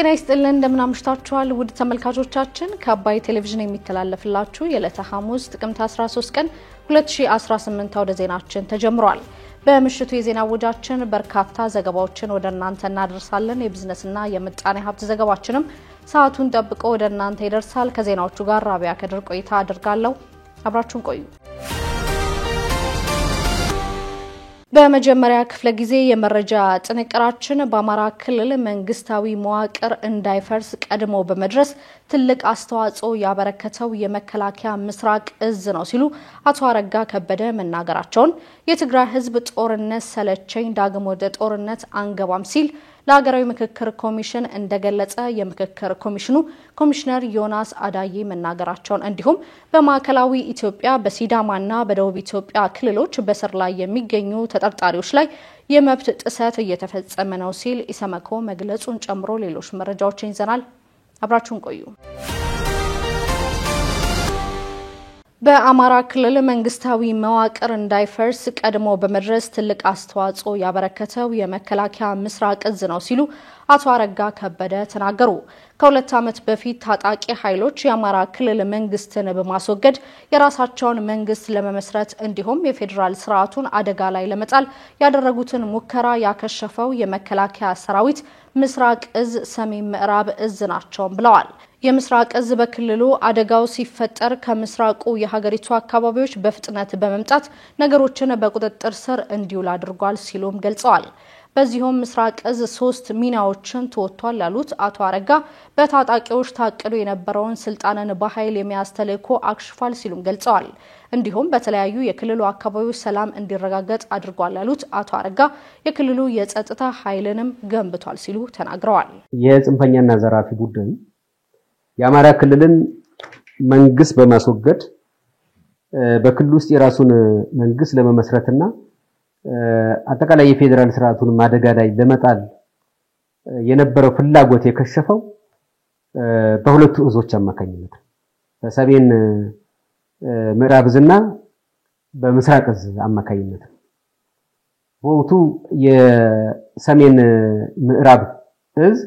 ጤና ይስጥልን እንደምን አምሽታችኋል ውድ ተመልካቾቻችን ከአባይ ቴሌቪዥን የሚተላለፍላችሁ የዕለተ ሐሙስ ጥቅምት 13 ቀን 2018 ወደ ዜናችን ተጀምሯል። በምሽቱ የዜና ወጃችን በርካታ ዘገባዎችን ወደ እናንተ እናደርሳለን። የቢዝነስና የምጣኔ ሀብት ዘገባችንም ሰዓቱን ጠብቆ ወደ እናንተ ይደርሳል። ከዜናዎቹ ጋር ራቢያ ከድር ቆይታ አድርጋለሁ። አብራችሁን ቆዩ። በመጀመሪያ ክፍለ ጊዜ የመረጃ ጥንቅራችን በአማራ ክልል መንግስታዊ መዋቅር እንዳይፈርስ ቀድሞ በመድረስ ትልቅ አስተዋጽኦ ያበረከተው የመከላከያ ምስራቅ እዝ ነው ሲሉ አቶ አረጋ ከበደ መናገራቸውን የትግራይ ህዝብ ጦርነት ሰለቸኝ ዳግም ወደ ጦርነት አንገባም ሲል ለሀገራዊ ምክክር ኮሚሽን እንደገለጸ የምክክር ኮሚሽኑ ኮሚሽነር ዮናስ አዳዬ መናገራቸውን እንዲሁም በማዕከላዊ ኢትዮጵያ በሲዳማና በደቡብ ኢትዮጵያ ክልሎች በስር ላይ የሚገኙ ተጠርጣሪዎች ላይ የመብት ጥሰት እየተፈጸመ ነው ሲል ኢሰመኮ መግለጹን ጨምሮ ሌሎች መረጃዎችን ይዘናል። አብራችሁን ቆዩ። በአማራ ክልል መንግስታዊ መዋቅር እንዳይፈርስ ቀድሞ በመድረስ ትልቅ አስተዋጽኦ ያበረከተው የመከላከያ ምስራቅ እዝ ነው ሲሉ አቶ አረጋ ከበደ ተናገሩ። ከሁለት ዓመት በፊት ታጣቂ ኃይሎች የአማራ ክልል መንግስትን በማስወገድ የራሳቸውን መንግስት ለመመስረት እንዲሁም የፌደራል ስርዓቱን አደጋ ላይ ለመጣል ያደረጉትን ሙከራ ያከሸፈው የመከላከያ ሰራዊት ምስራቅ እዝ ሰሜን ምዕራብ እዝ ናቸው ብለዋል። የምስራቅ እዝ በክልሉ አደጋው ሲፈጠር ከምስራቁ የሀገሪቱ አካባቢዎች በፍጥነት በመምጣት ነገሮችን በቁጥጥር ስር እንዲውል አድርጓል ሲሉም ገልጸዋል። በዚህም ምስራቅ እዝ 3 ሚናዎችን ተወጥቷል ያሉት አቶ አረጋ በታጣቂዎች ታቅዶ የነበረውን ስልጣንን በኃይል የሚያስተልኮ አክሽፏል ሲሉም ገልጸዋል። እንዲሁም በተለያዩ የክልሉ አካባቢዎች ሰላም እንዲረጋገጥ አድርጓል ያሉት አቶ አረጋ የክልሉ የጸጥታ ኃይልንም ገንብቷል ሲሉ ተናግረዋል። የጽንፈኛና ዘራፊ ቡድን የአማራ ክልልን መንግስት በማስወገድ በክልሉ ውስጥ የራሱን መንግስት ለመመስረትና አጠቃላይ የፌደራል ስርዓቱን ማደጋ ላይ ለመጣል የነበረው ፍላጎት የከሸፈው በሁለቱ እዞች አማካኝነት በሰሜን ምዕራብ እዝና በምስራቅ እዝ አማካኝነት በወቅቱ የሰሜን ምዕራብ እዝ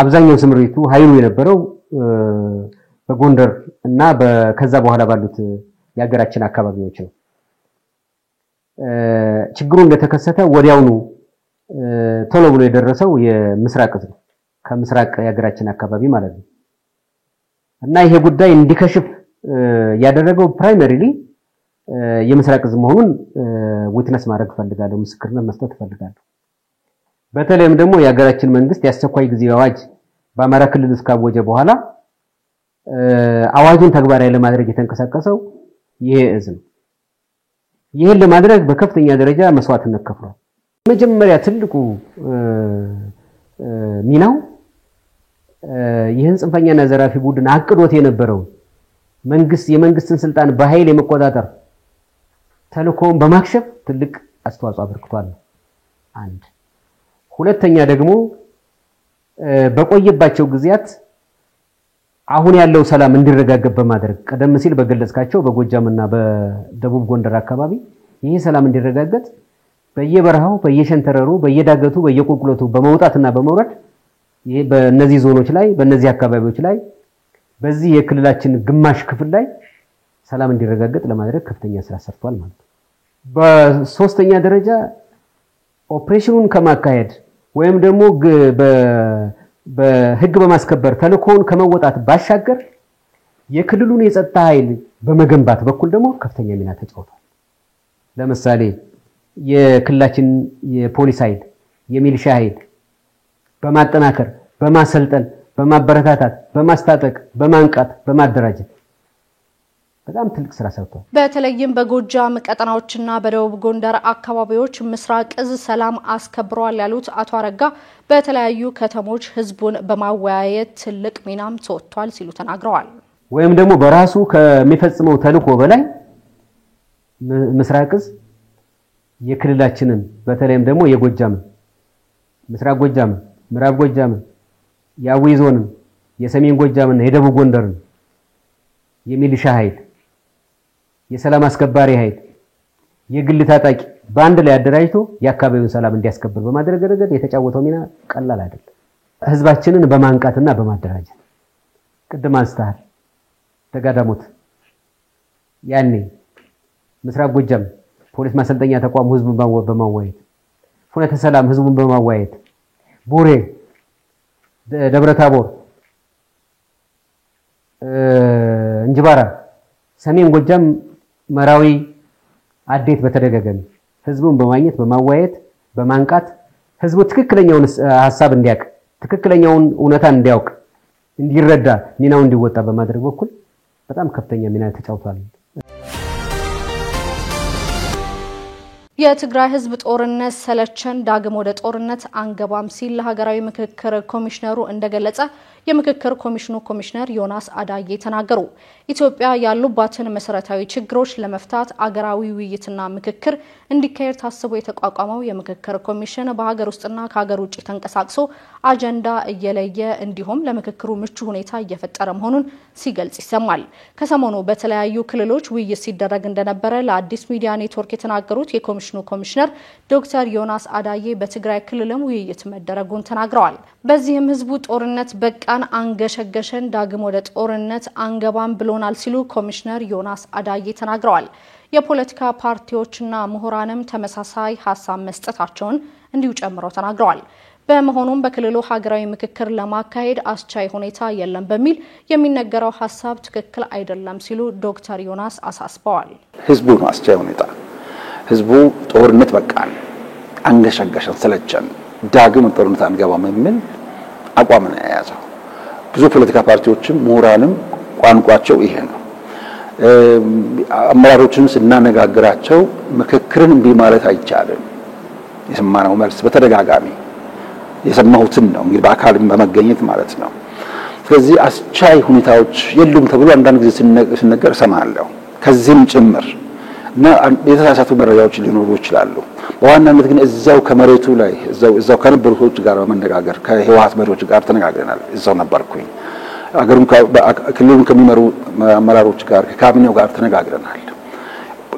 አብዛኛው ስምሪቱ ኃይሉ የነበረው በጎንደር እና ከዛ በኋላ ባሉት የሀገራችን አካባቢዎች ነው። ችግሩ እንደተከሰተ ወዲያውኑ ቶሎ ብሎ የደረሰው የምስራቅ እዝ ነው፣ ከምስራቅ የሀገራችን አካባቢ ማለት ነው። እና ይሄ ጉዳይ እንዲከሽፍ ያደረገው ፕራይመሪሊ የምስራቅ እዝ መሆኑን ዊትነስ ማድረግ ፈልጋለሁ፣ ምስክርነት መስጠት ፈልጋለሁ። በተለይም ደግሞ የሀገራችን መንግስት ያስቸኳይ ጊዜ አዋጅ በአማራ ክልል እስካወጀ በኋላ አዋጁን ተግባራዊ ለማድረግ የተንቀሳቀሰው ይሄ እዝ ነው። ይሄን ለማድረግ በከፍተኛ ደረጃ መስዋዕትነት ከፍሏል። መጀመሪያ ትልቁ ሚናው ይህን ጽንፈኛና ዘራፊ ቡድን አቅዶት የነበረው የመንግስትን ስልጣን በኃይል የመቆጣጠር ተልእኮውን በማክሸፍ ትልቅ አስተዋጽኦ አበርክቷል። አንድ ሁለተኛ ደግሞ በቆየባቸው ጊዜያት አሁን ያለው ሰላም እንዲረጋገጥ በማድረግ ቀደም ሲል በገለጽካቸው በጎጃምና በደቡብ ጎንደር አካባቢ ይሄ ሰላም እንዲረጋገጥ በየበረሃው በየሸንተረሩ በየዳገቱ በየቁልቁለቱ በመውጣትና በመውረድ ይሄ በእነዚህ ዞኖች ላይ በእነዚህ አካባቢዎች ላይ በዚህ የክልላችን ግማሽ ክፍል ላይ ሰላም እንዲረጋገጥ ለማድረግ ከፍተኛ ስራ ሰርቷል ማለት ነው። በሶስተኛ ደረጃ ኦፕሬሽኑን ከማካሄድ ወይም ደግሞ በህግ በማስከበር ተልእኮውን ከመወጣት ባሻገር የክልሉን የጸጥታ ኃይል በመገንባት በኩል ደግሞ ከፍተኛ ሚና ተጫውቷል። ለምሳሌ የክልላችን የፖሊስ ኃይል የሚሊሻ ኃይል በማጠናከር በማሰልጠን በማበረታታት በማስታጠቅ በማንቃት በማደራጀት በጣም ትልቅ ስራ ሰርቷል። በተለይም በጎጃም ቀጠናዎችና በደቡብ ጎንደር አካባቢዎች ምስራቅ እዝ ሰላም አስከብሯል ያሉት አቶ አረጋ በተለያዩ ከተሞች ህዝቡን በማወያየት ትልቅ ሚናም ተወጥቷል ሲሉ ተናግረዋል። ወይም ደግሞ በራሱ ከሚፈጽመው ተልእኮ በላይ ምስራቅ እዝ የክልላችንን በተለይም ደግሞ የጎጃም ምስራቅ ጎጃም ምዕራብ ጎጃም የአዊ ዞን የሰሜን ጎጃምና የደቡብ ጎንደር የሚሊሻ ኃይል የሰላም አስከባሪ ኃይል የግል ታጣቂ በአንድ ላይ አደራጅቶ የአካባቢውን ሰላም እንዲያስከብር በማድረግ ረገድ የተጫወተው ሚና ቀላል አይደለም። ህዝባችንን በማንቃትና በማደራጀት ቅድም አንስተሃል ተጋዳሞት ያኔ ምስራቅ ጎጃም ፖሊስ ማሰልጠኛ ተቋም ህዝቡን በማዋየት ፍኖተ ሰላም ህዝቡን በማዋየት ቡሬ ደብረታቦር እንጅባራ ሰሜን ጎጃም መራዊ አዴት በተደጋጋሚ ህዝቡን በማግኘት በማዋየት በማንቃት ህዝቡ ትክክለኛውን ሐሳብ እንዲያውቅ ትክክለኛውን እውነታ እንዲያውቅ እንዲረዳ ሚናው እንዲወጣ በማድረግ በኩል በጣም ከፍተኛ ሚና ተጫውቷል። የትግራይ ህዝብ ጦርነት ሰለቸን ዳግም ወደ ጦርነት አንገባም ሲል ለሀገራዊ ምክክር ኮሚሽነሩ እንደገለጸ የምክክር ኮሚሽኑ ኮሚሽነር ዮናስ አዳዬ ተናገሩ። ኢትዮጵያ ያሉባትን መሰረታዊ ችግሮች ለመፍታት አገራዊ ውይይትና ምክክር እንዲካሄድ ታስቦ የተቋቋመው የምክክር ኮሚሽን በሀገር ውስጥና ከሀገር ውጭ ተንቀሳቅሶ አጀንዳ እየለየ እንዲሁም ለምክክሩ ምቹ ሁኔታ እየፈጠረ መሆኑን ሲገልጽ ይሰማል። ከሰሞኑ በተለያዩ ክልሎች ውይይት ሲደረግ እንደነበረ ለአዲስ ሚዲያ ኔትወርክ የተናገሩት የኮሚሽኑ ኮሚሽነር ዶክተር ዮናስ አዳዬ በትግራይ ክልልም ውይይት መደረጉን ተናግረዋል። በዚህም ህዝቡ ጦርነት በቃን አንገሸገሸን ዳግም ወደ ጦርነት አንገባም ብሎናል ሲሉ ኮሚሽነር ዮናስ አዳዬ ተናግረዋል። የፖለቲካ ፓርቲዎችና ምሁራንም ተመሳሳይ ሐሳብ መስጠታቸውን እንዲሁ ጨምረው ተናግረዋል። በመሆኑም በክልሉ ሀገራዊ ምክክር ለማካሄድ አስቻይ ሁኔታ የለም በሚል የሚነገረው ሐሳብ ትክክል አይደለም ሲሉ ዶክተር ዮናስ አሳስበዋል። ህዝቡ ነው አስቻይ ሁኔታ ህዝቡ ጦርነት በቃን አንገሸገሸን ሰለቸን ዳግም ጦርነት አንገባም የሚል አቋም ነው የያዘው። ብዙ ፖለቲካ ፓርቲዎችም ምሁራንም ቋንቋቸው ይሄ ነው። አመራሮችን ስናነጋግራቸው ምክክርን እምቢ ማለት አይቻልም። የሰማነው መልስ በተደጋጋሚ የሰማሁትን ነው እንግዲህ በአካልም በመገኘት ማለት ነው። ስለዚህ አስቻይ ሁኔታዎች የሉም ተብሎ አንዳንድ ጊዜ ሲነገር እሰማለሁ ከዚህም ጭምር እና የተሳሳቱ መረጃዎች ሊኖሩ ይችላሉ። በዋናነት ግን እዛው ከመሬቱ ላይ እዛው ከነበሩ ሰዎች ጋር በመነጋገር ከህወሓት መሪዎች ጋር ተነጋግረናል። እዛው ነበርኩኝ። አገሩን ክልሉን ከሚመሩ አመራሮች ጋር ከካቢኔው ጋር ተነጋግረናል።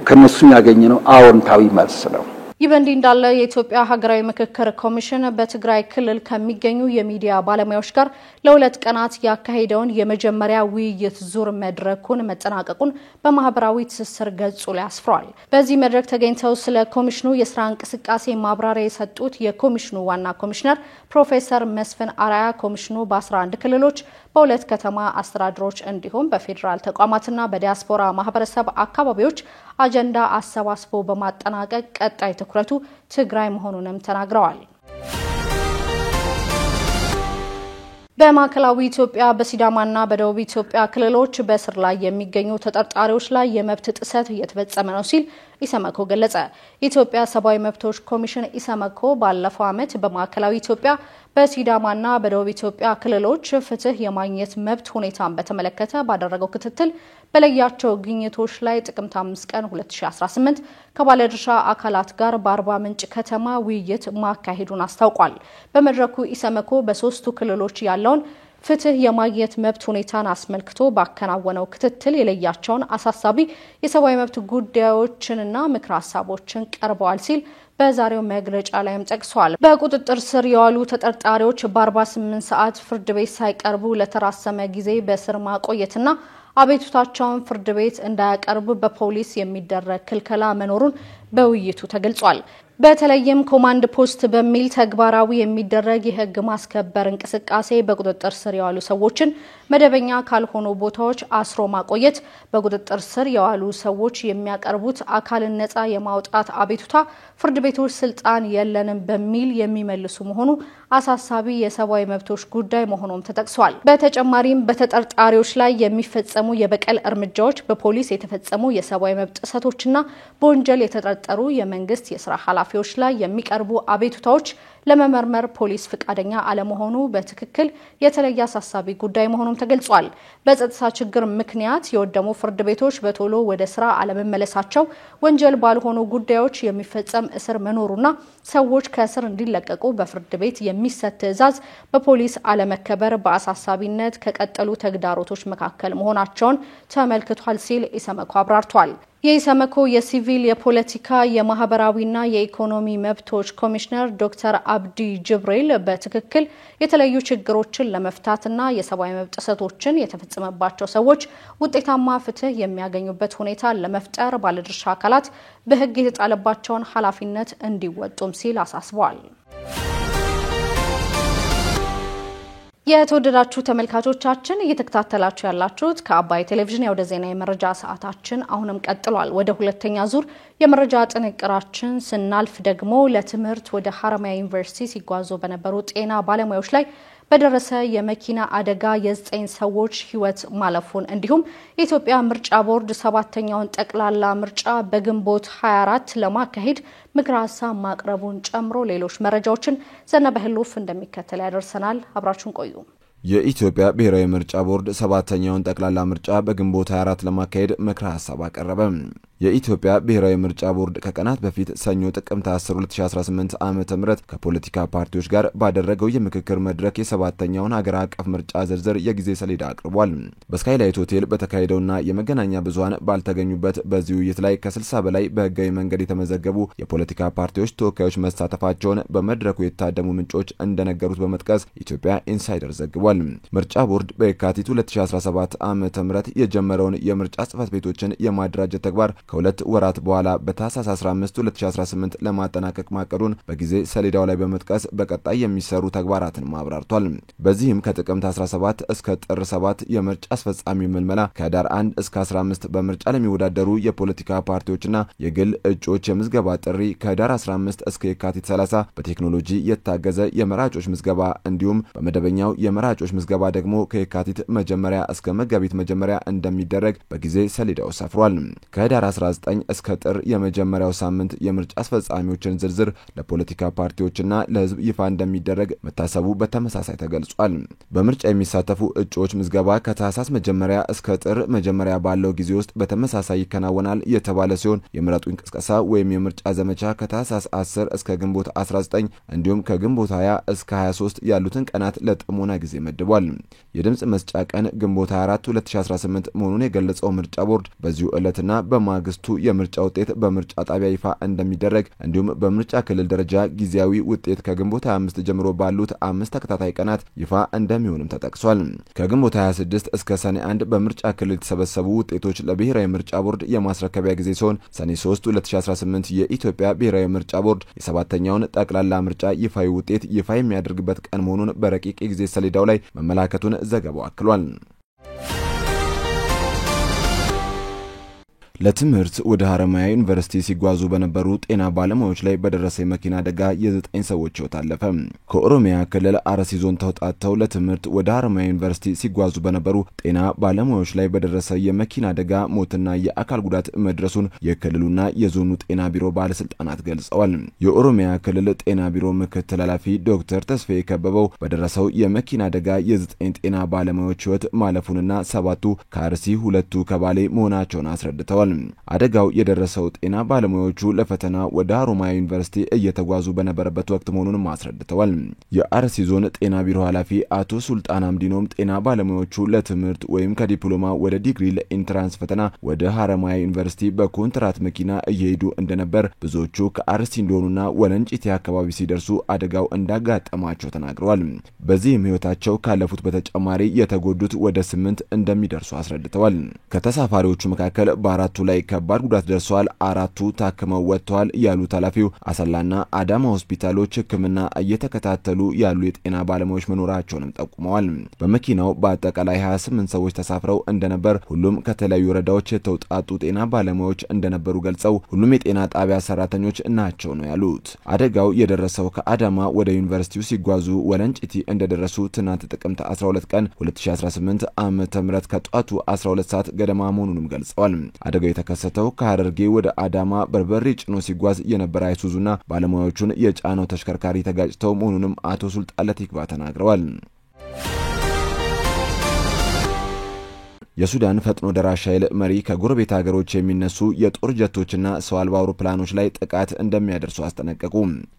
ከነሱ ያገኘነው አዎንታዊ መልስ ነው። ይህ በእንዲህ እንዳለ የኢትዮጵያ ሀገራዊ ምክክር ኮሚሽን በትግራይ ክልል ከሚገኙ የሚዲያ ባለሙያዎች ጋር ለሁለት ቀናት ያካሄደውን የመጀመሪያ ውይይት ዙር መድረኩን መጠናቀቁን በማህበራዊ ትስስር ገጹ ላይ አስፍሯል። በዚህ መድረክ ተገኝተው ስለ ኮሚሽኑ የስራ እንቅስቃሴ ማብራሪያ የሰጡት የኮሚሽኑ ዋና ኮሚሽነር ፕሮፌሰር መስፍን አራያ ኮሚሽኑ በ11 ክልሎች በሁለት ከተማ አስተዳደሮች እንዲሁም በፌዴራል ተቋማትና በዲያስፖራ ማህበረሰብ አካባቢዎች አጀንዳ አሰባስቦ በማጠናቀቅ ቀጣይ ትኩረቱ ትግራይ መሆኑንም ተናግረዋል። በማዕከላዊ ኢትዮጵያ በሲዳማና በደቡብ ኢትዮጵያ ክልሎች በስር ላይ የሚገኙ ተጠርጣሪዎች ላይ የመብት ጥሰት እየተፈጸመ ነው ሲል ኢሰመኮ ገለጸ። የኢትዮጵያ ሰብአዊ መብቶች ኮሚሽን ኢሰመኮ ባለፈው ዓመት በማዕከላዊ ኢትዮጵያ በሲዳማና በደቡብ ኢትዮጵያ ክልሎች ፍትህ የማግኘት መብት ሁኔታን በተመለከተ ባደረገው ክትትል በለያቸው ግኝቶች ላይ ጥቅምት 5 ቀን 2018 ከባለድርሻ አካላት ጋር በአርባ ምንጭ ከተማ ውይይት ማካሄዱን አስታውቋል። በመድረኩ ኢሰመኮ በሶስቱ ክልሎች ያለውን ፍትህ የማግኘት መብት ሁኔታን አስመልክቶ ባከናወነው ክትትል የለያቸውን አሳሳቢ የሰብአዊ መብት ጉዳዮችንና ምክር ሀሳቦችን ቀርበዋል ሲል በዛሬው መግለጫ ላይም ጠቅሷል። በቁጥጥር ስር የዋሉ ተጠርጣሪዎች በ48 ሰዓት ፍርድ ቤት ሳይቀርቡ ለተራዘመ ጊዜ በስር ማቆየትና አቤቱታቸውን ፍርድ ቤት እንዳያቀርቡ በፖሊስ የሚደረግ ክልከላ መኖሩን በውይይቱ ተገልጿል። በተለይም ኮማንድ ፖስት በሚል ተግባራዊ የሚደረግ የህግ ማስከበር እንቅስቃሴ በቁጥጥር ስር የዋሉ ሰዎችን መደበኛ ካልሆኑ ቦታዎች አስሮ ማቆየት፣ በቁጥጥር ስር የዋሉ ሰዎች የሚያቀርቡት አካልን ነፃ የማውጣት አቤቱታ ፍርድ ቤቶች ስልጣን የለንም በሚል የሚመልሱ መሆኑ አሳሳቢ የሰብአዊ መብቶች ጉዳይ መሆኑም ተጠቅሷል። በተጨማሪም በተጠርጣሪዎች ላይ የሚፈጸሙ የበቀል እርምጃዎች፣ በፖሊስ የተፈጸሙ የሰብአዊ መብት ጥሰቶችና በወንጀል የተጠረጠሩ የመንግስት የስራ ኃላፊዎች ላይ የሚቀርቡ አቤቱታዎች ለመመርመር ፖሊስ ፍቃደኛ አለመሆኑ በትክክል የተለየ አሳሳቢ ጉዳይ መሆኑም ተገልጿል። በጸጥታ ችግር ምክንያት የወደሙ ፍርድ ቤቶች በቶሎ ወደ ስራ አለመመለሳቸው፣ ወንጀል ባልሆኑ ጉዳዮች የሚፈጸም እስር መኖሩና ሰዎች ከእስር እንዲለቀቁ በፍርድ ቤት የሚሰጥ ትዕዛዝ በፖሊስ አለመከበር በአሳሳቢነት ከቀጠሉ ተግዳሮቶች መካከል መሆናቸውን ተመልክቷል ሲል ኢሰመኮ አብራርቷል። የኢሰመኮ የሲቪል የፖለቲካ የማህበራዊና የኢኮኖሚ መብቶች ኮሚሽነር ዶክተር አብዲ ጅብሪል በትክክል የተለያዩ ችግሮችን ለመፍታትና የሰብአዊ መብት ጥሰቶችን የተፈጸመባቸው ሰዎች ውጤታማ ፍትህ የሚያገኙበት ሁኔታ ለመፍጠር ባለድርሻ አካላት በህግ የተጣለባቸውን ኃላፊነት እንዲወጡም ሲል አሳስበዋል። የተወደዳችሁ ተመልካቾቻችን እየተከታተላችሁ ያላችሁት ከአባይ ቴሌቪዥን የወደ ዜና የመረጃ ሰዓታችን አሁንም ቀጥሏል። ወደ ሁለተኛ ዙር የመረጃ ጥንቅራችን ስናልፍ ደግሞ ለትምህርት ወደ ሐረማያ ዩኒቨርሲቲ ሲጓዙ በነበሩ ጤና ባለሙያዎች ላይ በደረሰ የመኪና አደጋ የ9 ሰዎች ህይወት ማለፉን እንዲሁም የኢትዮጵያ ምርጫ ቦርድ 7ኛውን ጠቅላላ ምርጫ በግንቦት 24 ለማካሄድ ምክረ ሀሳብ ማቅረቡን ጨምሮ ሌሎች መረጃዎችን ዘነበ ህሉፍ እንደሚከተል ያደርሰናል። አብራችሁን ቆዩ። የኢትዮጵያ ብሔራዊ ምርጫ ቦርድ 7ኛውን ጠቅላላ ምርጫ በግንቦት 24 ለማካሄድ ምክረ ሀሳብ አቀረበ። የኢትዮጵያ ብሔራዊ ምርጫ ቦርድ ከቀናት በፊት ሰኞ ጥቅምት 10 2018 ዓ.ም ከፖለቲካ ፓርቲዎች ጋር ባደረገው የምክክር መድረክ የ7ኛውን ሀገር አቀፍ ምርጫ ዝርዝር የጊዜ ሰሌዳ አቅርቧል። በስካይላይት ሆቴል በተካሄደውና የመገናኛ ብዙሃን ባልተገኙበት በዚህ ውይይት ላይ ከ60 በላይ በህጋዊ መንገድ የተመዘገቡ የፖለቲካ ፓርቲዎች ተወካዮች መሳተፋቸውን በመድረኩ የታደሙ ምንጮች እንደነገሩት በመጥቀስ ኢትዮጵያ ኢንሳይደር ዘግቧል። ምርጫ ቦርድ በየካቲት 2017 ዓ.ም የጀመረውን የምርጫ ጽህፈት ቤቶችን የማደራጀት ተግባር ከሁለት ወራት በኋላ በታህሳስ 15 2018 ለማጠናቀቅ ማቀዱን በጊዜ ሰሌዳው ላይ በመጥቀስ በቀጣይ የሚሰሩ ተግባራትን ማብራርቷል። በዚህም ከጥቅምት 17 እስከ ጥር 7 የምርጫ አስፈጻሚ ምልመላ፣ ከዳር 1 እስከ 15 በምርጫ ለሚወዳደሩ የፖለቲካ ፓርቲዎችና የግል እጩዎች የምዝገባ ጥሪ፣ ከዳር 15 እስከ የካቲት 30 በቴክኖሎጂ የታገዘ የመራጮች ምዝገባ እንዲሁም በመደበኛው የመራጮች ምዝገባ ደግሞ ከየካቲት መጀመሪያ እስከ መጋቢት መጀመሪያ እንደሚደረግ በጊዜ ሰሌዳው ሰፍሯል። ከዳር 19 እስከ ጥር የመጀመሪያው ሳምንት የምርጫ አስፈጻሚዎችን ዝርዝር ለፖለቲካ ፓርቲዎችና ለህዝብ ይፋ እንደሚደረግ መታሰቡ በተመሳሳይ ተገልጿል። በምርጫ የሚሳተፉ እጩዎች ምዝገባ ከታህሳስ መጀመሪያ እስከ ጥር መጀመሪያ ባለው ጊዜ ውስጥ በተመሳሳይ ይከናወናል የተባለ ሲሆን የምረጡኝ ቅስቀሳ ወይም የምርጫ ዘመቻ ከታህሳስ 10 እስከ ግንቦት 19 እንዲሁም ከግንቦት 20 እስከ 23 ያሉትን ቀናት ለጥሞና ጊዜ መድቧል። የድምጽ መስጫ ቀን ግንቦት 24 2018 መሆኑን የገለጸው ምርጫ ቦርድ በዚሁ ዕለትና በማግስቱ የምርጫ ውጤት በምርጫ ጣቢያ ይፋ እንደሚደረግ እንዲሁም በምርጫ ክልል ደረጃ ጊዜያዊ ውጤት ከግንቦት 25 ጀምሮ ባሉት 5 ተከታታይ ቀናት ይፋ እንደሚሆንም ተጠቅሷል። ከግንቦት 26 እስከ ሰኔ 1 በምርጫ ክልል የተሰበሰቡ ውጤቶች ለብሔራዊ ምርጫ ቦርድ የማስረከቢያ ጊዜ ሲሆን ሰኔ 3 2018 የኢትዮጵያ ብሔራዊ ምርጫ ቦርድ የ7ኛውን ጠቅላላ ምርጫ ይፋዊ ውጤት ይፋ የሚያደርግበት ቀን መሆኑን በረቂቅ ጊዜ ሰሌዳው ላይ መመላከቱን ዘገባው አክሏል። ለትምህርት ወደ ሐረማያ ዩኒቨርሲቲ ሲጓዙ በነበሩ ጤና ባለሙያዎች ላይ በደረሰ የመኪና አደጋ የ9 ሰዎች ህይወት አለፈ። ከኦሮሚያ ክልል አርሲ ዞን ተውጣጥተው ለትምህርት ወደ ሐረማያ ዩኒቨርሲቲ ሲጓዙ በነበሩ ጤና ባለሙያዎች ላይ በደረሰ የመኪና አደጋ ሞትና የአካል ጉዳት መድረሱን የክልሉና የዞኑ ጤና ቢሮ ባለስልጣናት ገልጸዋል። የኦሮሚያ ክልል ጤና ቢሮ ምክትል ኃላፊ ዶክተር ተስፋዬ ከበበው በደረሰው የመኪና አደጋ የ9 ጤና ባለሙያዎች ህይወት ማለፉንና 7ቱ ከአርሲ 2ቱ ከባሌ መሆናቸውን አስረድተዋል። አደጋው የደረሰው ጤና ባለሙያዎቹ ለፈተና ወደ ሐረማያ ዩኒቨርሲቲ እየተጓዙ በነበረበት ወቅት መሆኑን አስረድተዋል። የአርሲ ዞን ጤና ቢሮ ኃላፊ አቶ ሱልጣን አምዲኖም ጤና ባለሙያዎቹ ለትምህርት ወይም ከዲፕሎማ ወደ ዲግሪ ለኢንትራንስ ፈተና ወደ ሐረማያ ዩኒቨርሲቲ በኮንትራት መኪና እየሄዱ እንደነበር፣ ብዙዎቹ ከአርሲ እንደሆኑና ወለንጪቲ አካባቢ ሲደርሱ አደጋው እንዳጋጠማቸው ተናግረዋል። በዚህም ህይወታቸው ካለፉት በተጨማሪ የተጎዱት ወደ 8 እንደሚደርሱ አስረድተዋል። ከተሳፋሪዎቹ መካከል በአራቱ ላይ ከባድ ጉዳት ደርሷል፣ 4ቱ ታክመው ወጥተዋል ያሉት ኃላፊው አሰላና አዳማ ሆስፒታሎች ሕክምና እየተከታተሉ ያሉ የጤና ባለሙያዎች መኖራቸውንም ጠቁመዋል። በመኪናው በአጠቃላይ 28 ሰዎች ተሳፍረው እንደነበር፣ ሁሉም ከተለያዩ ወረዳዎች የተውጣጡ ጤና ባለሙያዎች እንደነበሩ ገልጸው ሁሉም የጤና ጣቢያ ሰራተኞች ናቸው ነው ያሉት። አደጋው የደረሰው ከአዳማ ወደ ዩኒቨርሲቲው ሲጓዙ ወለንጪቲ እንደደረሱ ትናንት ጥቅምት 12 ቀን 2018 ዓ.ም ከጧቱ 12 ሰዓት ገደማ መሆኑንም ገልጸዋል። አደጋው የተከሰተው ከሐረርጌ ወደ አዳማ በርበሬ ጭኖ ሲጓዝ የነበረ አይሱዙና ባለሙያዎቹን የጫነው ተሽከርካሪ ተጋጭተው መሆኑንም አቶ ሱልጣን ለቲክባ ተናግረዋል። የሱዳን ፈጥኖ ደራሽ ኃይል መሪ ከጎረቤት ሀገሮች የሚነሱ የጦር ጀቶችና ሰው አልባ አውሮፕላኖች ላይ ጥቃት እንደሚያደርሱ አስጠነቀቁ።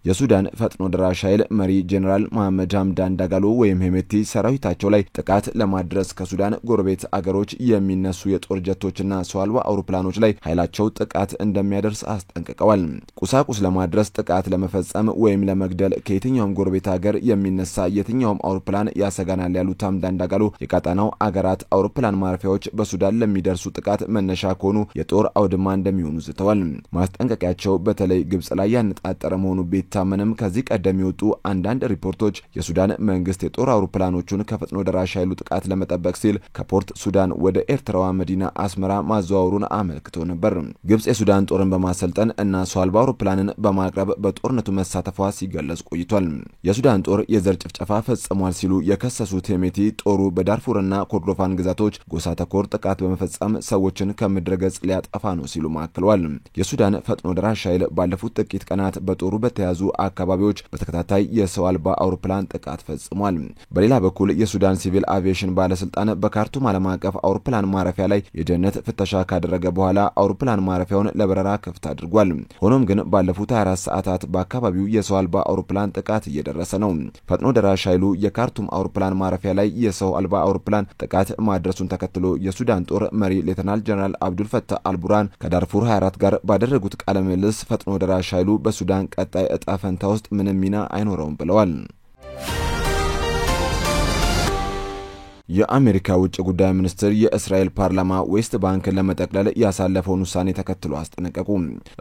የሱዳን ፈጥኖ ደራሽ ኃይል መሪ ጄኔራል መሐመድ ሐምዳን ዳጋሎ ወይም ሄሜቲ ሰራዊታቸው ላይ ጥቃት ለማድረስ ከሱዳን ጎረቤት አገሮች የሚነሱ የጦር ጀቶችና ሰው አልባ አውሮፕላኖች ላይ ኃይላቸው ጥቃት እንደሚያደርስ አስጠንቅቀዋል። ቁሳቁስ ለማድረስ ጥቃት ለመፈጸም ወይም ለመግደል ከየትኛውም ጎረቤት ሀገር የሚነሳ የትኛውም አውሮፕላን ያሰጋናል ያሉት ሐምዳን ዳጋሎ የቀጣናው አገራት አውሮፕላን ማረፊያዎች በሱዳን ለሚደርሱ ጥቃት መነሻ ከሆኑ የጦር አውድማ እንደሚሆኑ ዝተዋል። ማስጠንቀቂያቸው በተለይ ግብጽ ላይ ያነጣጠረ መሆኑ ቢታመንም ከዚህ ቀደም የወጡ አንዳንድ ሪፖርቶች የሱዳን መንግስት የጦር አውሮፕላኖቹን ከፈጥኖ ደራሽ ኃይሉ ጥቃት ለመጠበቅ ሲል ከፖርት ሱዳን ወደ ኤርትራዋ መዲና አስመራ ማዘዋወሩን አመልክቶ ነበር። ግብጽ የሱዳን ጦርን በማሰልጠን እና ሰው አልባ አውሮፕላንን በማቅረብ በጦርነቱ መሳተፏ ሲገለጽ ቆይቷል። የሱዳን ጦር የዘር ጭፍጨፋ ፈጽሟል ሲሉ የከሰሱት ሄሜቲ ጦሩ በዳርፉርና ኮርዶፋን ግዛቶች ጎሳ ተኮር ጥቃት በመፈጸም ሰዎችን ከምድረ ገጽ ሊያጠፋ ነው ሲሉ ማክለዋል። የሱዳን ፈጥኖ ደራሽ ኃይል ባለፉት ጥቂት ቀናት በጦሩ በተያዙ አካባቢዎች በተከታታይ የሰው አልባ አውሮፕላን ጥቃት ፈጽሟል። በሌላ በኩል የሱዳን ሲቪል አቪዬሽን ባለስልጣን በካርቱም ዓለም አቀፍ አውሮፕላን ማረፊያ ላይ የደህንነት ፍተሻ ካደረገ በኋላ አውሮፕላን ማረፊያውን ለበረራ ክፍት አድርጓል። ሆኖም ግን ባለፉት 24 ሰዓታት በአካባቢው የሰው አልባ አውሮፕላን ጥቃት እየደረሰ ነው። ፈጥኖ ደራሽ ኃይሉ የካርቱም አውሮፕላን ማረፊያ ላይ የሰው አልባ አውሮፕላን ጥቃት ማድረሱን ተከትሎ የሱዳን ጦር መሪ ሌተናል ጀነራል አብዱል ፈታህ አልቡርሃን ከዳርፉር 24 ጋር ባደረጉት ቃለ ምልልስ ፈጥኖ ደራሽ ኃይሉ በሱዳን ቀጣይ ዕጣ ፈንታ ውስጥ ምንም ሚና አይኖረውም ብለዋል። የአሜሪካ ውጭ ጉዳይ ሚኒስትር የእስራኤል ፓርላማ ዌስት ባንክን ለመጠቅለል ያሳለፈውን ውሳኔ ተከትሎ አስጠነቀቁ።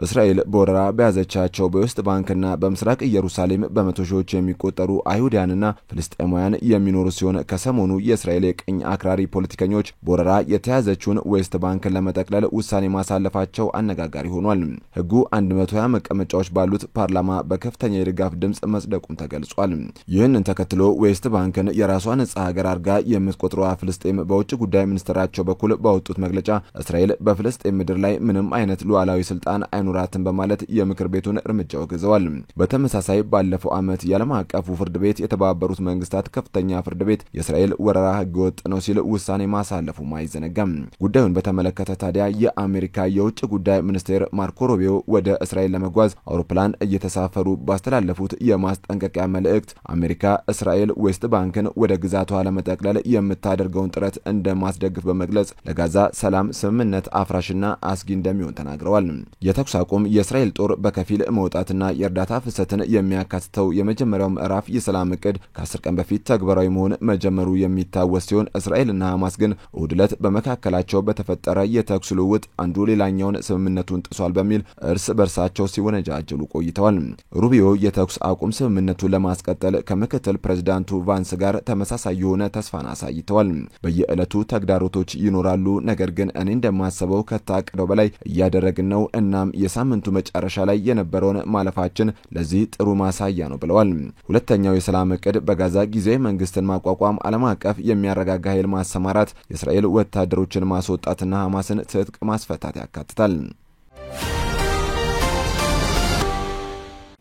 እስራኤል በወረራ በያዘቻቸው በዌስት ባንክና በምስራቅ ኢየሩሳሌም በመቶ ሺዎች የሚቆጠሩ አይሁዳንና ፍልስጤማውያን የሚኖሩ ሲሆን ከሰሞኑ የእስራኤል የቀኝ አክራሪ ፖለቲከኞች በወረራ የተያዘችውን ዌስት ባንክን ለመጠቅለል ውሳኔ ማሳለፋቸው አነጋጋሪ ሆኗል። ሕጉ 120 መቀመጫዎች ባሉት ፓርላማ በከፍተኛ የድጋፍ ድምጽ መጽደቁም ተገልጿል። ይህንን ተከትሎ ዌስት ባንክን የራሷ ነጻ ሀገር አድርጋ ቆጥሯ ፍልስጤም በውጭ ጉዳይ ሚኒስትራቸው በኩል ባወጡት መግለጫ እስራኤል በፍልስጤም ምድር ላይ ምንም አይነት ሉዓላዊ ስልጣን አይኖራትም በማለት የምክር ቤቱን እርምጃ ወግዘዋል። በተመሳሳይ ባለፈው ዓመት የዓለም አቀፉ ፍርድ ቤት የተባበሩት መንግስታት ከፍተኛ ፍርድ ቤት የእስራኤል ወረራ ህገወጥ ነው ሲል ውሳኔ ማሳለፉ አይዘነጋም። ጉዳዩን በተመለከተ ታዲያ የአሜሪካ የውጭ ጉዳይ ሚኒስቴር ማርኮ ሩቢዮ ወደ እስራኤል ለመጓዝ አውሮፕላን እየተሳፈሩ ባስተላለፉት የማስጠንቀቂያ መልእክት አሜሪካ እስራኤል ዌስት ባንክን ወደ ግዛቷ ለመጠቅለል የምታደርገውን ጥረት እንደማስደግፍ በመግለጽ ለጋዛ ሰላም ስምምነት አፍራሽና አስጊ እንደሚሆን ተናግረዋል። የተኩስ አቁም የእስራኤል ጦር በከፊል መውጣትና የእርዳታ ፍሰትን የሚያካትተው የመጀመሪያው ምዕራፍ የሰላም እቅድ ከ10 ቀን በፊት ተግባራዊ መሆን መጀመሩ የሚታወስ ሲሆን እስራኤልና ሐማስ ግን እሁድ ዕለት በመካከላቸው በተፈጠረ የተኩስ ልውውጥ አንዱ ሌላኛውን ስምምነቱን ጥሷል በሚል እርስ በርሳቸው ሲወነጃጀሉ ቆይተዋል። ሩቢዮ የተኩስ አቁም ስምምነቱን ለማስቀጠል ከምክትል ፕሬዝዳንቱ ቫንስ ጋር ተመሳሳይ የሆነ ተስፋን አሳይተዋል። በየዕለቱ ተግዳሮቶች ይኖራሉ፣ ነገር ግን እኔ እንደማስበው ከታቀደው በላይ እያደረግን ነው። እናም የሳምንቱ መጨረሻ ላይ የነበረውን ማለፋችን ለዚህ ጥሩ ማሳያ ነው ብለዋል። ሁለተኛው የሰላም እቅድ በጋዛ ጊዜያዊ መንግስትን ማቋቋም፣ ዓለም አቀፍ የሚያረጋጋ ኃይል ማሰማራት፣ የእስራኤል ወታደሮችን ማስወጣትና ሐማስን ትጥቅ ማስፈታት ያካትታል።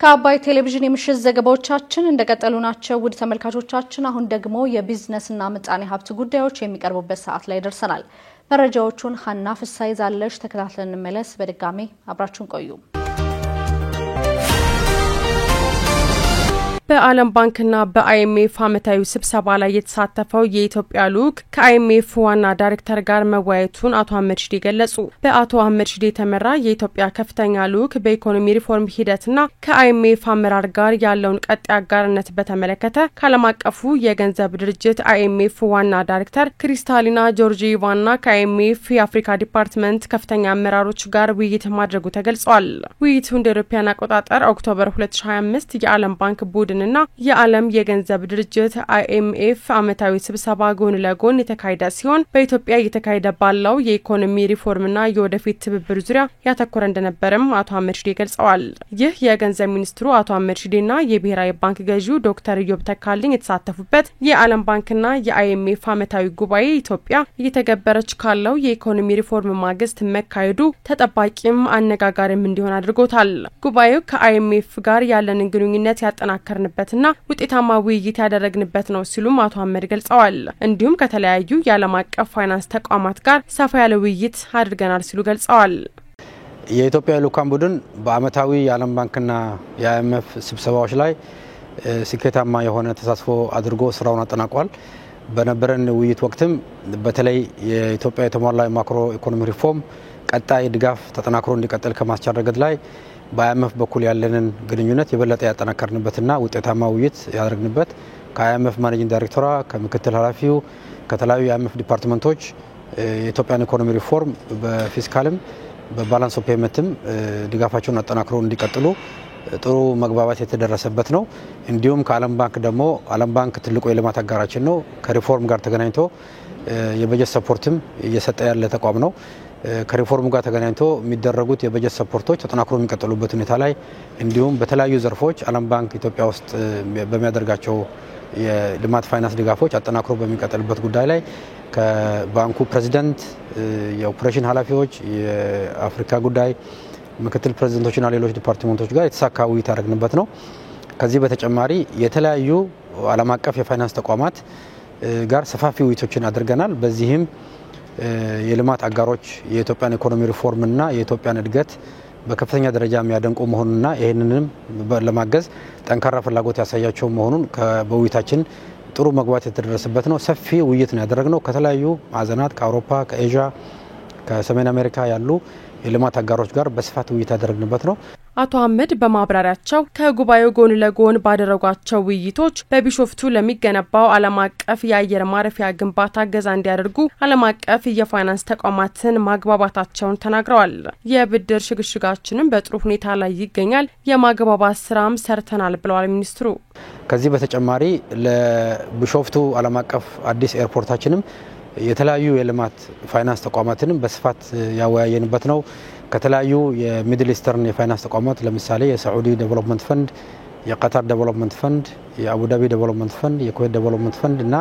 ከአባይ ቴሌቪዥን የምሽት ዘገባዎቻችን እንደቀጠሉ ናቸው። ውድ ተመልካቾቻችን አሁን ደግሞ የቢዝነስና ምጣኔ ሀብት ጉዳዮች የሚቀርቡበት ሰዓት ላይ ደርሰናል። መረጃዎቹን ሀና ፍሳይ ዛለሽ ተከታትለን እንመለስ። በድጋሚ አብራችሁን ቆዩ። በዓለም ባንክና በአይኤምኤፍ ዓመታዊ ስብሰባ ላይ የተሳተፈው የኢትዮጵያ ልዑክ ከአይኤምኤፍ ዋና ዳይሬክተር ጋር መወያየቱን አቶ አህመድ ሺዴ ገለጹ። በአቶ አህመድ ሺዴ የተመራ የኢትዮጵያ ከፍተኛ ልዑክ በኢኮኖሚ ሪፎርም ሂደትና ከአይኤምኤፍ አመራር ጋር ያለውን ቀጣይ አጋርነት በተመለከተ ከዓለም አቀፉ የገንዘብ ድርጅት አይኤምኤፍ ዋና ዳይሬክተር ክሪስታሊና ጆርጂቫና ከአይኤምኤፍ የአፍሪካ ዲፓርትመንት ከፍተኛ አመራሮች ጋር ውይይት ማድረጉ ተገልጿል። ውይይቱ እንደ አውሮፓውያን አቆጣጠር ኦክቶበር 2025 የዓለም ባንክ ቡድን እና የዓለም የገንዘብ ድርጅት አይኤምኤፍ ዓመታዊ ስብሰባ ጎን ለጎን የተካሄደ ሲሆን በኢትዮጵያ እየተካሄደ ባለው የኢኮኖሚ ሪፎርምና የወደፊት ትብብር ዙሪያ ያተኮረ እንደነበረም አቶ አህመድ ሺዴ ገልጸዋል። ይህ የገንዘብ ሚኒስትሩ አቶ አህመድ ሺዴና የብሔራዊ ባንክ ገዢው ዶክተር ኢዮብ ተካልኝ የተሳተፉበት የዓለም ባንክና የአይኤምኤፍ ዓመታዊ ጉባኤ ኢትዮጵያ እየተገበረች ካለው የኢኮኖሚ ሪፎርም ማግስት መካሄዱ ተጠባቂም አነጋጋሪም እንዲሆን አድርጎታል። ጉባኤው ከአይኤምኤፍ ጋር ያለንን ግንኙነት ያጠናከረ የተነጋገርንበትና ውጤታማ ውይይት ያደረግንበት ነው ሲሉም አቶ አህመድ ገልጸዋል። እንዲሁም ከተለያዩ የዓለም አቀፍ ፋይናንስ ተቋማት ጋር ሰፋ ያለ ውይይት አድርገናል ሲሉ ገልጸዋል። የኢትዮጵያ ልኡካን ቡድን በአመታዊ የዓለም ባንክና የአይኤምኤፍ ስብሰባዎች ላይ ስኬታማ የሆነ ተሳትፎ አድርጎ ስራውን አጠናቋል። በነበረን ውይይት ወቅትም በተለይ የኢትዮጵያ የተሟላ ማክሮ ኢኮኖሚ ሪፎርም ቀጣይ ድጋፍ ተጠናክሮ እንዲቀጥል ከማስቻል ረገድ ላይ በአይኤምኤፍ በኩል ያለንን ግንኙነት የበለጠ ያጠናከርንበትና ውጤታማ ውይይት ያደረግንበት ከአይኤምኤፍ ማኔጂንግ ዳይሬክተሯ ከምክትል ኃላፊው ከተለያዩ የአይኤምኤፍ ዲፓርትመንቶች የኢትዮጵያን ኢኮኖሚ ሪፎርም በፊስካልም በባላንስ ኦፍ ፔመንትም ድጋፋቸውን አጠናክሮ እንዲቀጥሉ ጥሩ መግባባት የተደረሰበት ነው። እንዲሁም ከዓለም ባንክ ደግሞ ዓለም ባንክ ትልቁ የልማት አጋራችን ነው። ከሪፎርም ጋር ተገናኝቶ የበጀት ሰፖርትም እየሰጠ ያለ ተቋም ነው። ከሪፎርም ጋር ተገናኝቶ የሚደረጉት የበጀት ሰፖርቶች ተጠናክሮ የሚቀጥሉበት ሁኔታ ላይ እንዲሁም በተለያዩ ዘርፎች ዓለም ባንክ ኢትዮጵያ ውስጥ በሚያደርጋቸው የልማት ፋይናንስ ድጋፎች አጠናክሮ በሚቀጥልበት ጉዳይ ላይ ከባንኩ ፕሬዚዳንት፣ የኦፕሬሽን ኃላፊዎች፣ የአፍሪካ ጉዳይ ምክትል ፕሬዚዳንቶችና ሌሎች ዲፓርትመንቶች ጋር የተሳካ ውይይት ያደረግንበት ነው። ከዚህ በተጨማሪ የተለያዩ ዓለም አቀፍ የፋይናንስ ተቋማት ጋር ሰፋፊ ውይይቶችን አድርገናል። በዚህም የልማት አጋሮች የኢትዮጵያን ኢኮኖሚ ሪፎርምና የኢትዮጵያን እድገት በከፍተኛ ደረጃ የሚያደንቁ መሆኑንና ይህንንም ለማገዝ ጠንካራ ፍላጎት ያሳያቸው መሆኑን በውይይታችን ጥሩ መግባባት የተደረሰበት ነው። ሰፊ ውይይት ነው ያደረግነው። ከተለያዩ ማዕዘናት ከአውሮፓ፣ ከኤዥያ፣ ከሰሜን አሜሪካ ያሉ የልማት አጋሮች ጋር በስፋት ውይይት ያደረግንበት ነው። አቶ አህመድ በማብራሪያቸው ከጉባኤው ጎን ለጎን ባደረጓቸው ውይይቶች በቢሾፍቱ ለሚገነባው ዓለም አቀፍ የአየር ማረፊያ ግንባታ እገዛ እንዲያደርጉ ዓለም አቀፍ የፋይናንስ ተቋማትን ማግባባታቸውን ተናግረዋል። የብድር ሽግሽጋችንም በጥሩ ሁኔታ ላይ ይገኛል፣ የማግባባት ስራም ሰርተናል ብለዋል ሚኒስትሩ። ከዚህ በተጨማሪ ለቢሾፍቱ ዓለም አቀፍ አዲስ ኤርፖርታችንም የተለያዩ የልማት ፋይናንስ ተቋማትንም በስፋት ያወያየንበት ነው። ከተለያዩ የሚድል ኢስተርን የፋይናንስ ተቋማት ለምሳሌ የሳዑዲ ዴቨሎፕመንት ፈንድ፣ የቀታር ዴቨሎፕመንት ፈንድ፣ የአቡዳቢ ዴቨሎፕመንት ፈንድ፣ የኩዌት ዴቨሎፕመንት ፈንድ እና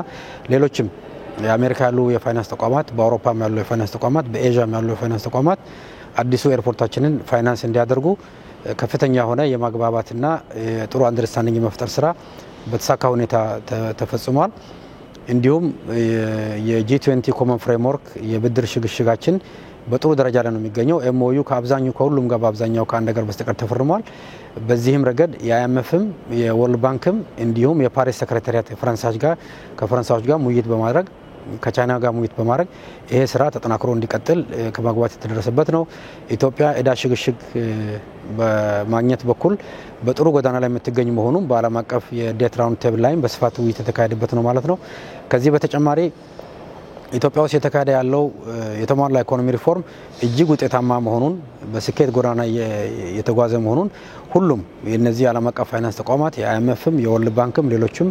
ሌሎችም የአሜሪካ ያሉ የፋይናንስ ተቋማት፣ በአውሮፓም ያሉ የፋይናንስ ተቋማት፣ በኤዥያም ያሉ የፋይናንስ ተቋማት አዲሱ ኤርፖርታችንን ፋይናንስ እንዲያደርጉ ከፍተኛ የሆነ የማግባባትና ጥሩ አንደርስታንዲንግ የመፍጠር ስራ በተሳካ ሁኔታ ተፈጽሟል። እንዲሁም የጂ20 ኮመን ፍሬምወርክ የብድር ሽግሽጋችን በጥሩ ደረጃ ላይ ነው የሚገኘው። ኤምኦዩ ከሁሉም ጋር በአብዛኛው ከአንድ ሀገር በስተቀር ተፈርሟል። በዚህም ረገድ የአይኤምኤፍም የወርልድ ባንክም እንዲሁም የፓሪስ ሴክሬታሪያት ከፈረንሳዮች ጋር ውይይት በማድረግ ከቻይና ጋር ውይይት በማድረግ ይሄ ስራ ተጠናክሮ እንዲቀጥል ከማግባት የተደረሰበት ነው። ኢትዮጵያ ዕዳ ሽግሽግ በማግኘት በኩል በጥሩ ጎዳና ላይ የምትገኝ መሆኑን በዓለም አቀፍ የዴት ራውንድ ቴብል ላይ በስፋት ውይይት የተካሄደበት ነው ማለት ነው። ከዚህ በተጨማሪ ኢትዮጵያ ውስጥ የተካሄደ ያለው የተሟላ ኢኮኖሚ ሪፎርም እጅግ ውጤታማ መሆኑን በስኬት ጎዳና የተጓዘ መሆኑን ሁሉም የነዚህ ዓለም አቀፍ ፋይናንስ ተቋማት የአይኤምኤፍም የወርልድ ባንክም ሌሎችም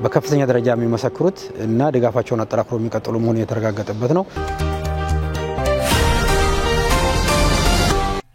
በከፍተኛ ደረጃ የሚመሰክሩት እና ድጋፋቸውን አጠናክሮ የሚቀጥሉ መሆኑን የተረጋገጠበት ነው።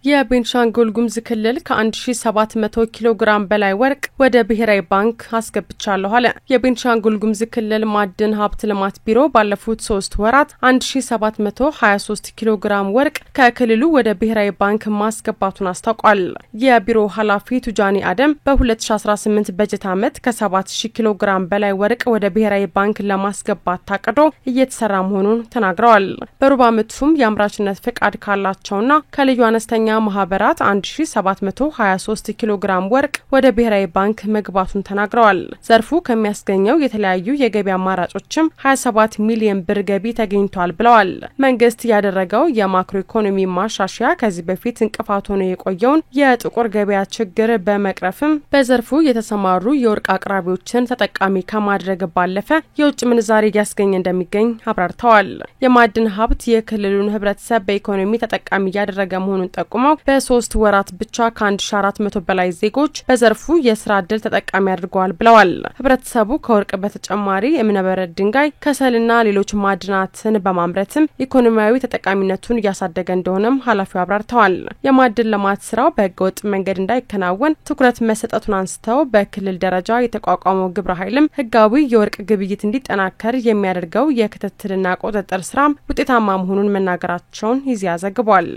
የቤንሻንጉል ጉሙዝ ክልል ከ1700 ኪሎ ግራም በላይ ወርቅ ወደ ብሔራዊ ባንክ አስገብቻለሁ አለ። የቤንሻንጉል ጉሙዝ ክልል ማዕድን ሀብት ልማት ቢሮ ባለፉት 3 ወራት 1723 ኪሎ ግራም ወርቅ ከክልሉ ወደ ብሔራዊ ባንክ ማስገባቱን አስታውቋል። የቢሮ ኃላፊ ቱጃኒ አደም በ2018 በጀት ዓመት ከ7000 ኪሎ ግራም በላይ ወርቅ ወደ ብሔራዊ ባንክ ለማስገባት ታቅዶ እየተሰራ መሆኑን ተናግረዋል። በሩብ ዓመቱም የአምራችነት ፍቃድ ካላቸውና ከልዩ አነስተኛ ማህበራት 1723 ኪሎ ግራም ወርቅ ወደ ብሔራዊ ባንክ መግባቱን ተናግረዋል። ዘርፉ ከሚያስገኘው የተለያዩ የገቢ አማራጮችም 27 ሚሊዮን ብር ገቢ ተገኝቷል ብለዋል። መንግስት ያደረገው የማክሮ ኢኮኖሚ ማሻሻያ ከዚህ በፊት እንቅፋት ሆኖ የቆየውን የጥቁር ገበያ ችግር በመቅረፍም በዘርፉ የተሰማሩ የወርቅ አቅራቢዎችን ተጠቃሚ ከማድረግ ባለፈ የውጭ ምንዛሪ እያስገኘ እንደሚገኝ አብራርተዋል። የማዕድን ሀብት የክልሉን ህብረተሰብ በኢኮኖሚ ተጠቃሚ እያደረገ መሆኑን ጠቁመው በ3 ወራት ብቻ ከ1400 በላይ ዜጎች በዘርፉ የስራ ዕድል ተጠቃሚ አድርገዋል ብለዋል። ህብረተሰቡ ከወርቅ በተጨማሪ እምነበረድ ድንጋይ፣ ከሰልና ሌሎች ማዕድናትን በማምረትም ኢኮኖሚያዊ ተጠቃሚነቱን እያሳደገ እንደሆነም ኃላፊው አብራርተዋል። የማዕድን ልማት ስራው በህገወጥ መንገድ እንዳይከናወን ትኩረት መሰጠቱን አንስተው በክልል ደረጃ የተቋቋመው ግብረ ኃይልም ህጋዊ የወርቅ ግብይት እንዲጠናከር የሚያደርገው የክትትልና ቁጥጥር ስራ ውጤታማ መሆኑን መናገራቸውን ይዚያ ዘግቧል።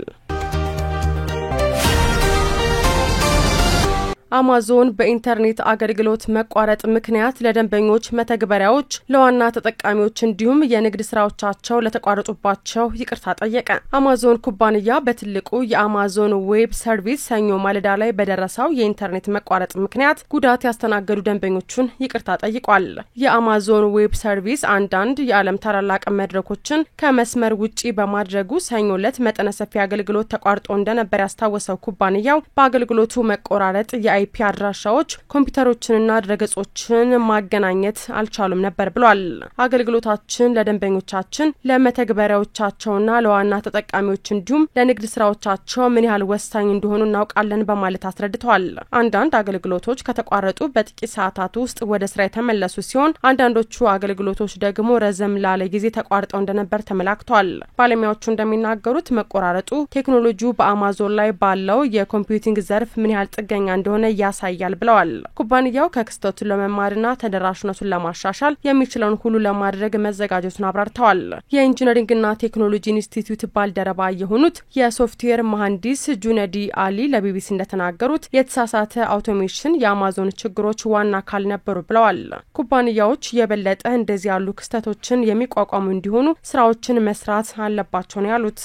አማዞን በኢንተርኔት አገልግሎት መቋረጥ ምክንያት ለደንበኞች መተግበሪያዎች ለዋና ተጠቃሚዎች እንዲሁም የንግድ ስራዎቻቸው ለተቋረጡባቸው ይቅርታ ጠየቀ። አማዞን ኩባንያ በትልቁ የአማዞን ዌብ ሰርቪስ ሰኞ ማለዳ ላይ በደረሰው የኢንተርኔት መቋረጥ ምክንያት ጉዳት ያስተናገዱ ደንበኞቹን ይቅርታ ጠይቋል። የአማዞን ዌብ ሰርቪስ አንዳንድ የዓለም ታላላቅ መድረኮችን ከመስመር ውጪ በማድረጉ ሰኞ ዕለት መጠነ ሰፊ አገልግሎት ተቋርጦ እንደነበር ያስታወሰው ኩባንያው በአገልግሎቱ መቆራረጥ የአይፒ አድራሻዎች ኮምፒውተሮችንና ድረገጾችን ማገናኘት አልቻሉም ነበር ብሏል። አገልግሎታችን ለደንበኞቻችን ለመተግበሪያዎቻቸውና ለዋና ተጠቃሚዎች እንዲሁም ለንግድ ስራዎቻቸው ምን ያህል ወሳኝ እንደሆኑ እናውቃለን በማለት አስረድተዋል። አንዳንድ አገልግሎቶች ከተቋረጡ በጥቂት ሰዓታት ውስጥ ወደ ስራ የተመለሱ ሲሆን አንዳንዶቹ አገልግሎቶች ደግሞ ረዘም ላለ ጊዜ ተቋርጠው እንደነበር ተመላክቷል። ባለሙያዎቹ እንደሚናገሩት መቆራረጡ ቴክኖሎጂው በአማዞን ላይ ባለው የኮምፒውቲንግ ዘርፍ ምን ያህል ጥገኛ እንደሆነ ያሳያል ብለዋል። ኩባንያው ከክስተቱ ለመማርና ተደራሽነቱን ለማሻሻል የሚችለውን ሁሉ ለማድረግ መዘጋጀቱን አብራርተዋል። የኢንጂነሪንግና ቴክኖሎጂ ኢንስቲትዩት ባልደረባ የሆኑት የሶፍትዌር መሐንዲስ ጁነዲ አሊ ለቢቢሲ እንደተናገሩት የተሳሳተ አውቶሜሽን የአማዞን ችግሮች ዋና አካል ነበሩ ብለዋል። ኩባንያዎች የበለጠ እንደዚህ ያሉ ክስተቶችን የሚቋቋሙ እንዲሆኑ ስራዎችን መስራት አለባቸው ነው ያሉት።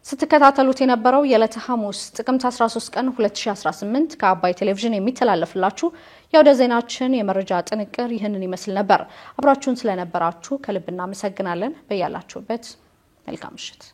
ስትከታተሉት የነበረው የዕለተ ሐሙስ ጥቅምት 13 ቀን 2018 ከአባይ ቴሌቪዥን የሚተላለፍላችሁ የወደ ዜናችን የመረጃ ጥንቅር ይህንን ይመስል ነበር። አብራችሁን ስለነበራችሁ ከልብ እናመሰግናለን። በያላችሁበት መልካም ምሽት።